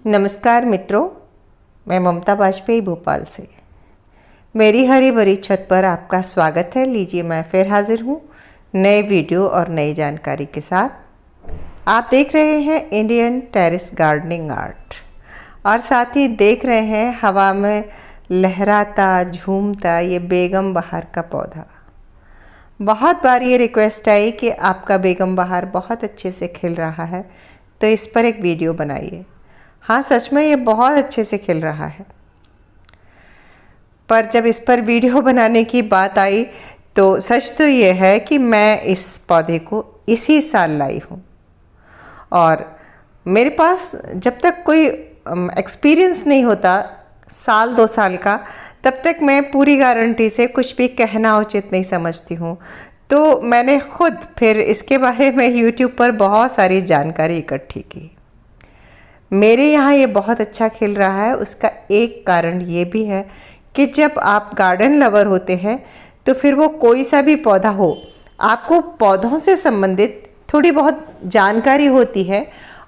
नमस्कार मित्रों, मैं ममता वाजपेयी भोपाल से। मेरी हरी भरी छत पर आपका स्वागत है। लीजिए, मैं फिर हाजिर हूँ नए वीडियो और नई जानकारी के साथ। आप देख रहे हैं इंडियन टेरेस गार्डनिंग आर्ट और साथ ही देख रहे हैं हवा में लहराता झूमता ये बेगम बहार का पौधा। बहुत बार ये रिक्वेस्ट आई कि आपका बेगम बहार बहुत अच्छे से खिल रहा है, तो इस पर एक वीडियो बनाइए। हाँ, सच में ये बहुत अच्छे से खिल रहा है, पर जब इस पर वीडियो बनाने की बात आई तो सच तो ये है कि मैं इस पौधे को इसी साल लाई हूँ और मेरे पास जब तक कोई एक्सपीरियंस नहीं होता साल 2 साल का, तब तक मैं पूरी गारंटी से कुछ भी कहना उचित नहीं समझती हूँ। तो मैंने खुद फिर इसके बारे में YouTube पर बहुत सारी जानकारी इकट्ठी की। मेरे यहाँ ये बहुत अच्छा खिल रहा है। उसका एक कारण ये भी है कि जब आप गार्डन लवर होते हैं तो फिर वो कोई सा भी पौधा हो, आपको पौधों से संबंधित थोड़ी बहुत जानकारी होती है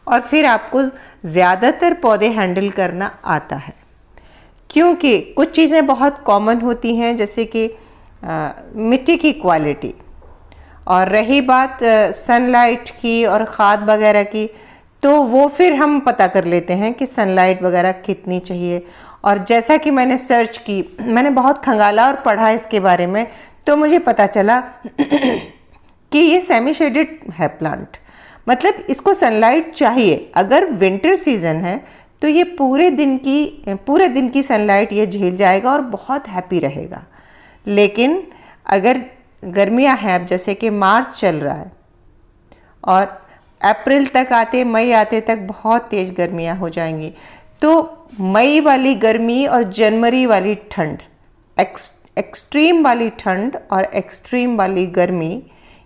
और फिर आपको ज़्यादातर पौधे हैंडल करना आता है, क्योंकि कुछ चीज़ें बहुत कॉमन होती हैं, जैसे कि मिट्टी की क्वालिटी, और रही बात सनलाइट की और खाद वगैरह की, तो वो फिर हम पता कर लेते हैं कि सनलाइट वगैरह कितनी चाहिए। और जैसा कि मैंने सर्च की, मैंने बहुत खंगाला और पढ़ा इसके बारे में, तो मुझे पता चला कि ये सेमी शेडेड है प्लांट, मतलब इसको सनलाइट चाहिए। अगर विंटर सीजन है तो ये पूरे दिन की सनलाइट ये झेल जाएगा और बहुत हैप्पी रहेगा। लेकिन अगर गर्मियां हैं, अब जैसे कि मार्च चल रहा है और अप्रैल तक आते मई आते तक बहुत तेज़ गर्मियां हो जाएंगी, तो मई वाली गर्मी और जनवरी वाली ठंड, एक्सट्रीम वाली ठंड और एक्सट्रीम वाली गर्मी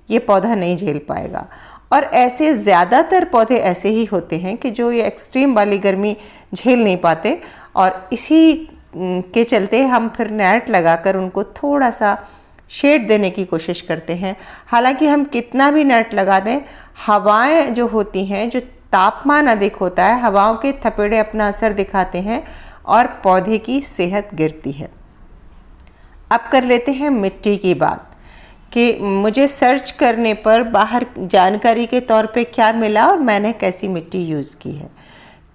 ये पौधा नहीं झेल पाएगा। और ऐसे ज़्यादातर पौधे ऐसे ही होते हैं कि जो ये एक्सट्रीम वाली गर्मी झेल नहीं पाते, और इसी के चलते हम फिर नेट लगाकर उनको थोड़ा सा शेड देने की कोशिश करते हैं। हालांकि हम कितना भी नेट लगा दें, हवाएं जो होती हैं, जो तापमान अधिक होता है, हवाओं के थपेड़े अपना असर दिखाते हैं और पौधे की सेहत गिरती है। अब कर लेते हैं मिट्टी की बात कि मुझे सर्च करने पर बाहर जानकारी के तौर पे क्या मिला और मैंने कैसी मिट्टी यूज़ की है।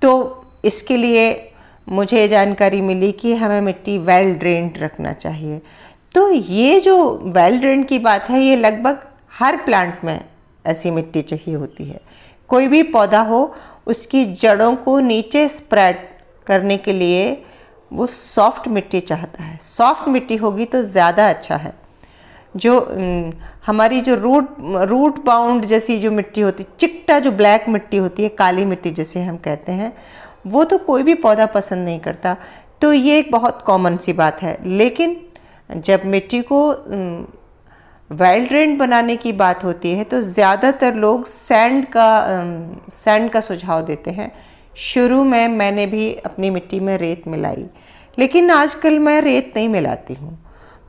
तो इसके लिए मुझे जानकारी मिली कि हमें मिट्टी वेल ड्रेन्ड रखना चाहिए। तो ये जो वेल ड्रेन की बात है, ये लगभग हर प्लांट में ऐसी मिट्टी चाहिए होती है। कोई भी पौधा हो, उसकी जड़ों को नीचे स्प्रेड करने के लिए वो सॉफ्ट मिट्टी चाहता है। सॉफ्ट मिट्टी होगी तो ज़्यादा अच्छा है। जो हमारी जो रूट बाउंड जैसी जो मिट्टी होती, चिकटा जो ब्लैक मिट्टी होती है, काली मिट्टी जिसे हम कहते हैं, वो तो कोई भी पौधा पसंद नहीं करता। तो ये एक बहुत कॉमन सी बात है। लेकिन जब मिट्टी को वेल ड्रेन्ड बनाने की बात होती है तो ज़्यादातर लोग सैंड का सुझाव देते हैं। शुरू में मैंने भी अपनी मिट्टी में रेत मिलाई, लेकिन आजकल मैं रेत नहीं मिलाती हूँ।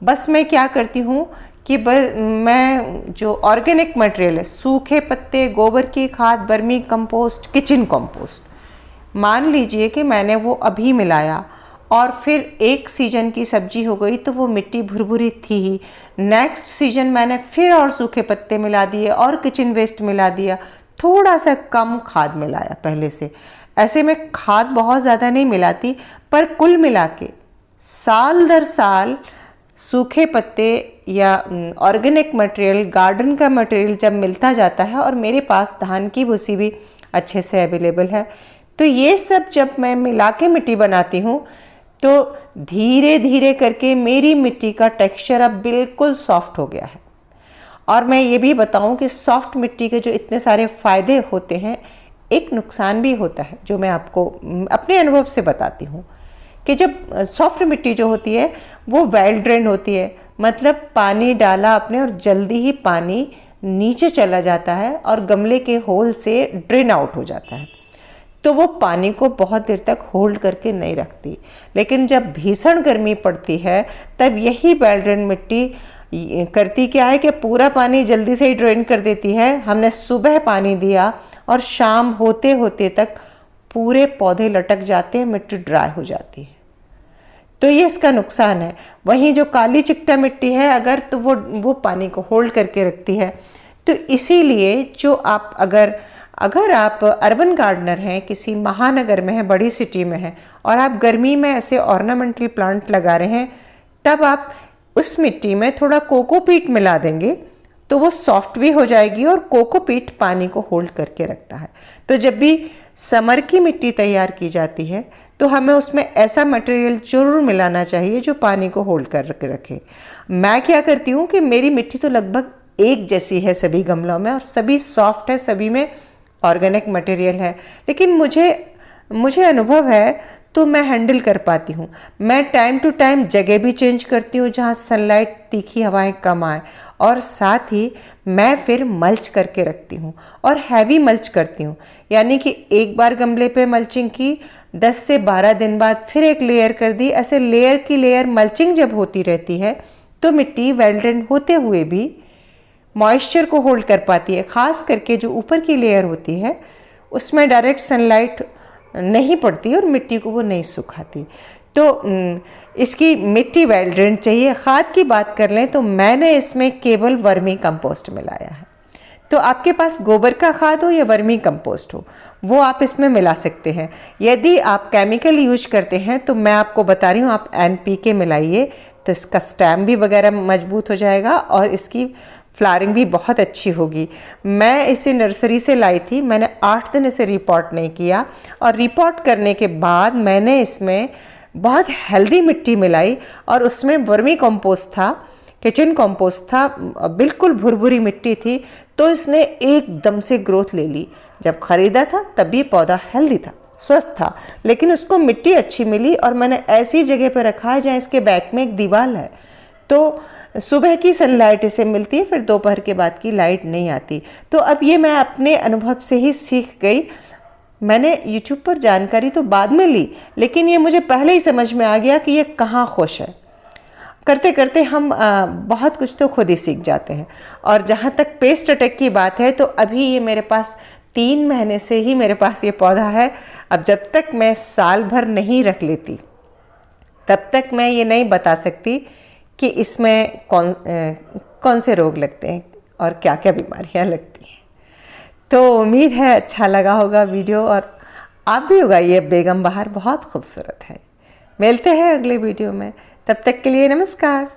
बस मैं क्या करती हूँ कि मैं जो ऑर्गेनिक मटेरियल है, सूखे पत्ते, गोबर की खाद, वर्मी कंपोस्ट, किचन कंपोस्ट, मान लीजिए कि मैंने वो अभी मिलाया और फिर एक सीजन की सब्जी हो गई तो वो मिट्टी भुरभुरी थी ही। नेक्स्ट सीजन मैंने फिर और सूखे पत्ते मिला दिए और किचन वेस्ट मिला दिया, थोड़ा सा कम खाद मिलाया पहले से। ऐसे में खाद बहुत ज़्यादा नहीं मिलाती, पर कुल मिला के साल दर साल सूखे पत्ते या ऑर्गेनिक मटेरियल, गार्डन का मटेरियल जब मिलता जाता है, और मेरे पास धान की भूसी भी अच्छे से अवेलेबल है, तो ये सब जब मैं मिला के मिट्टी बनाती हूँ तो धीरे धीरे करके मेरी मिट्टी का टेक्सचर अब बिल्कुल सॉफ्ट हो गया है। और मैं ये भी बताऊं कि सॉफ्ट मिट्टी के जो इतने सारे फ़ायदे होते हैं, एक नुकसान भी होता है जो मैं आपको अपने अनुभव से बताती हूँ कि जब सॉफ्ट मिट्टी जो होती है वो वेल ड्रेन होती है, मतलब पानी डाला आपने और जल्दी ही पानी नीचे चला जाता है और गमले के होल से ड्रेन आउट हो जाता है, तो वो पानी को बहुत देर तक होल्ड करके नहीं रखती। लेकिन जब भीषण गर्मी पड़ती है तब यही वेल ड्रेन मिट्टी करती क्या है कि पूरा पानी जल्दी से ही ड्रेन कर देती है। हमने सुबह पानी दिया और शाम होते होते तक पूरे पौधे लटक जाते हैं, मिट्टी ड्राई हो जाती है। तो ये इसका नुकसान है। वहीं जो काली चिकटा मिट्टी है अगर, तो वो पानी को होल्ड करके रखती है। तो इसीलिए जो आप अगर आप अर्बन गार्डनर हैं, किसी महानगर में हैं, बड़ी सिटी में हैं, और आप गर्मी में ऐसे ऑर्नामेंटल प्लांट लगा रहे हैं, तब आप उस मिट्टी में थोड़ा कोकोपीट मिला देंगे तो वो सॉफ्ट भी हो जाएगी, और कोकोपीट पानी को होल्ड करके रखता है। तो जब भी समर की मिट्टी तैयार की जाती है तो हमें उसमें ऐसा मटेरियल जरूर मिलाना चाहिए जो पानी को होल्ड करके रखे। मैं क्या करती हूँ कि मेरी मिट्टी तो लगभग एक जैसी है सभी गमलों में, और सभी सॉफ्ट है, सभी में ऑर्गेनिक मटेरियल है, लेकिन मुझे अनुभव है तो मैं हैंडल कर पाती हूँ। मैं टाइम टू टाइम जगह भी चेंज करती हूँ जहाँ सनलाइट, तीखी हवाएं कम आए, और साथ ही मैं फिर मल्च करके रखती हूँ, और हैवी मल्च करती हूँ। यानी कि एक बार गमले पे मल्चिंग की, 10 से 12 दिन बाद फिर एक लेयर कर दी। ऐसे लेयर की लेयर मल्चिंग जब होती रहती है तो मिट्टी वेल ड्रेन होते हुए भी मॉइस्चर को होल्ड कर पाती है। ख़ास करके जो ऊपर की लेयर होती है उसमें डायरेक्ट सनलाइट नहीं पड़ती और मिट्टी को वो नहीं सुखाती। तो इसकी मिट्टी वेल ड्रेन चाहिए। खाद की बात कर लें तो मैंने इसमें केवल वर्मी कंपोस्ट मिलाया है। तो आपके पास गोबर का खाद हो या वर्मी कंपोस्ट हो, वो आप इसमें मिला सकते हैं। यदि आप केमिकल यूज करते हैं तो मैं आपको बता रही हूँ, आप NPK मिलाइए, तो इसका स्टेम भी वगैरह मजबूत हो जाएगा और इसकी फ्लावरिंग भी बहुत अच्छी होगी। मैं इसे नर्सरी से लाई थी, मैंने 8 दिन इसे रिपोर्ट नहीं किया, और रिपोर्ट करने के बाद मैंने इसमें बहुत हेल्दी मिट्टी मिलाई, और उसमें वर्मी कंपोस्ट था, किचन कंपोस्ट था, बिल्कुल भुरभुरी मिट्टी थी। तो इसने एकदम से ग्रोथ ले ली। जब ख़रीदा था तब भी पौधा हेल्दी था, स्वस्थ था, लेकिन उसको मिट्टी अच्छी मिली। और मैंने ऐसी जगह पर रखा है जहाँ इसके बैक में एक दीवार है, तो सुबह की सनलाइट इसे मिलती है, फिर दोपहर के बाद की लाइट नहीं आती। तो अब ये मैं अपने अनुभव से ही सीख गई। मैंने YouTube पर जानकारी तो बाद में ली, लेकिन ये मुझे पहले ही समझ में आ गया कि ये कहाँ खुश है। करते करते हम बहुत कुछ तो खुद ही सीख जाते हैं। और जहाँ तक पेस्ट अटैक की बात है, तो अभी ये मेरे पास 3 महीने से ही मेरे पास ये पौधा है। अब जब तक मैं साल भर नहीं रख लेती तब तक मैं ये नहीं बता सकती कि इसमें कौन से रोग लगते हैं और क्या क्या बीमारियां लगती हैं। तो उम्मीद है अच्छा लगा होगा वीडियो, और आप भी उगाइए बेगम बहार, बहुत खूबसूरत है। मिलते हैं अगले वीडियो में, तब तक के लिए नमस्कार।